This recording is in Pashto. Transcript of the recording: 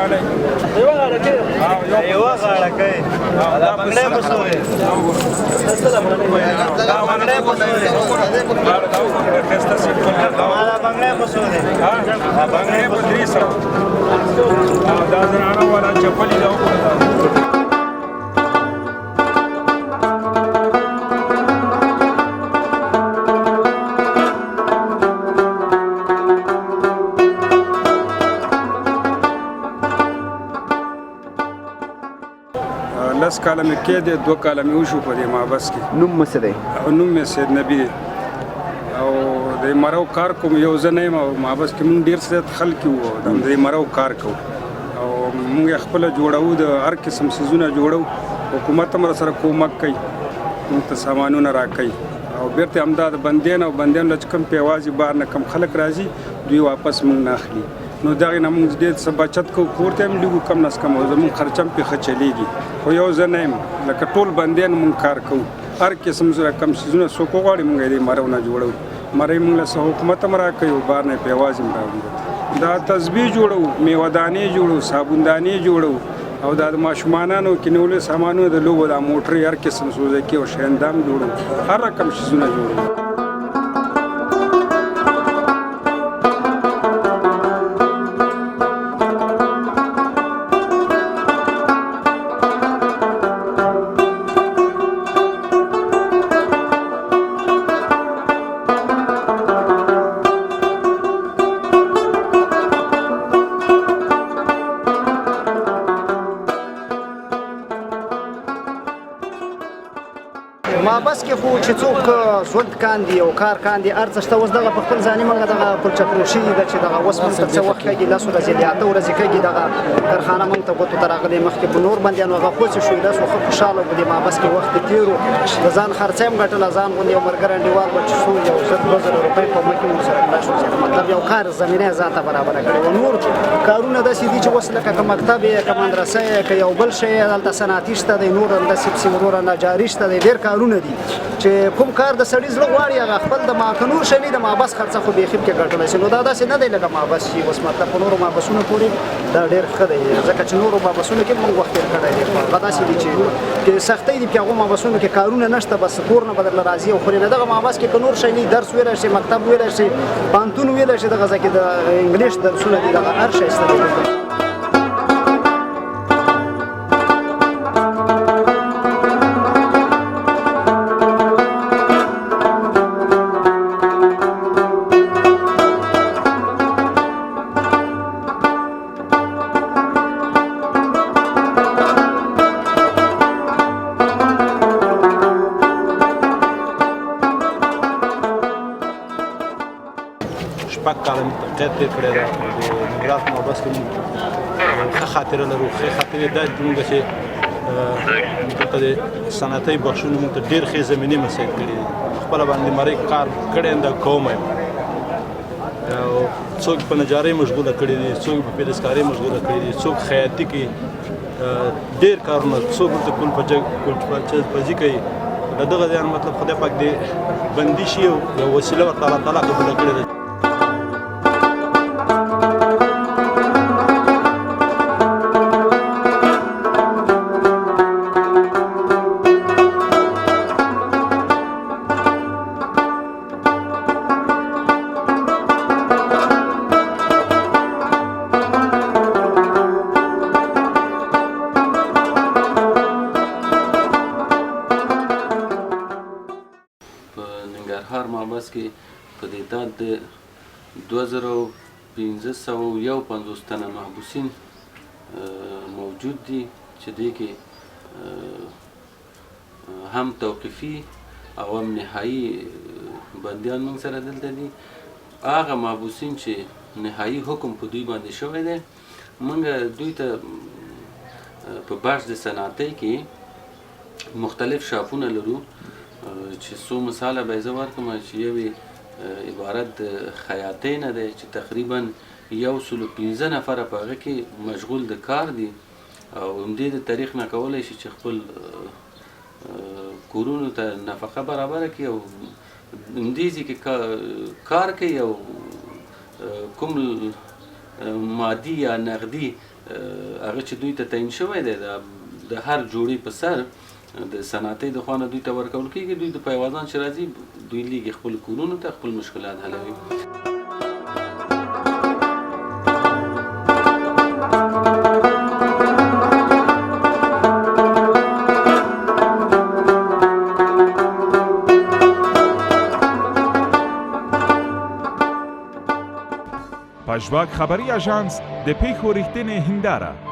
غاړه یوه غاړه کوي دا بنګړی په څو دی دا بنګړی په څو دی دا بنګړی په څو دی دا بنګړی په 300 دا زنانه والا چپلي دا لس کاله مې کې دی 2 کاله مې وشو په دې مابس کې نوم مې څه دی نوم مې سید نبی دی او د مرو کار کوم یو زه نه یم او مابس کې مونږ ډېر زیات خلک وو د مرو کار کوو او مونږ خپله جوړوو د هر قسم څیزونه جوړوو حکومت هم راسره کومک کوي مونږ ته سامانونه راکوي او بیرته همدا د بندیان او بندیانو چې کوم پیوازي بار نه کم خلک راځي دوی واپس مونږ نه اخلي نو دغه نه مونږ ډېر څه بچت کوو کور ته هم لږ کم نس کم زموږ خرچه هم پې ښه چلیږي خو یو زه نه یم لکه ټول بندیان مونږ کار کوو هر قسم کم څیزونه څوک وغواړي مونږ یې د مرو نه جوړوو مرۍ مونږ له څه حکومت هم راکوي او بار نه پیواز هم راوړي دا تسبیح جوړوو میوهدانې جوړوو صابوندانې جوړوو او دا د ماشومانانو کې نیولو سامانونه د لوبو دا موټرې هر قسم سوزکي او شیندام جوړوو هر رقم څیزونه جوړوو مابس کې خو چې څوک ژوند کاندي او کار کاندي ارزښت اوس دغه په خپل ځاني موږ دغه پلچه فروشي ده چې دغه اوس موږ ته څه وخت کېږي 10 ورځې دي 8 ورځې کېږي دغه کارخانه موږ ته ګوتو ته راغلې مخکې په نور بندیانو هغه خوشې شوي داس خو خوشحاله وو د مابس کې وخت تېرو د ځان خرڅه هم ګټله ځان غوندې یو ملګری انډیوال به چې شو یو 2,000 روپۍ په مخکې مو سره مړه شو چې مطلب یو کار زمینه ذاته برابره کړې وه نور کارونه داسې دي چې اوس لکه که مکتب یې که مدرسه یې که یو بل شی یې هلته صنعتي شته دی نور همداسې پسې وروره نجاري شته دی ډېر کارونه دي چې کوم کار د سړي زړه غواړي هغه خپل د که نور شی د مابس خرڅه خو بیخي پکې ګټلی شي نو دا داسې نه دی لکه مابس چې اوس مطلب په نورو مابسونو پورې دا ډېر ښه دی ځکه چې نورو مابسونو کې موږ وخت تېر کړی دی هغه داسې دي چې سختۍ دي په هغو مابسونو کې کارونه نشته بس کور نه به درله راځي او خوري نه دغه مابس کې که نور شی نه درس ویلی شي مکتب ویلی شي پوهنتون ویلی شي دغه ځای کې د انګلیش درسونه دي دغه هر شی شته دی شپږ کاله مې تقاعد تېر کړی ده د ننګرهار په مابس کې موږ ښه خاطره لرو ښې خاطرې دا دي موږ چې دلته د صنعتي بخشونو موږ ته ډېر ښې زمینې مساعد کړي دي خپله باندې مرۍ کار کړی یم دا کوم یم څوک په نجارۍ مشغوله کړي دي څوک په پیلسکارۍ مشغوله کړي دي څوک خیاطي کوي ډېر کارونه څوک ورته کولپزي کوي د دغه ځای مطلب خدای پاک دې بندي شي او یو وسیله ورته الله تعالی قبوله کړې ده ننګرهار مابس کې په دې تعداد د 2551 تنه محبوسین موجود دي چې دې کې هم توقیفي او هم نهایي بندیان موږ سره دلته دي هغه محبوسین چې نهایي حکم په دوی باندې شوی دی موږ دوی ته په بخش د صنعتۍ کې مختلف شاپونه لرو چې څو مثاله به زه ورکړم چې یو عبارت د خیاطۍ نه دی چې تقریبا 115 نفره په هغه کې مشغول د کار دي او همدې د تاریخ نه کولی شي چې خپل کورونو ته نفقه برابره کړي او همدې ځای کې کار کوي او کوم مادي یا نقدي هغه چې دوی ته تعیین شوی دی د هر جوړې په سر د صنعتۍ د خوا نه دوی ته ورکول کېږي. دوی د پایوازان چې راځي دوی لیږي خپل کورونو ته خپل مشکلات حلوي. پژواک خبری اژانس د پیښو ریښتینې هنداره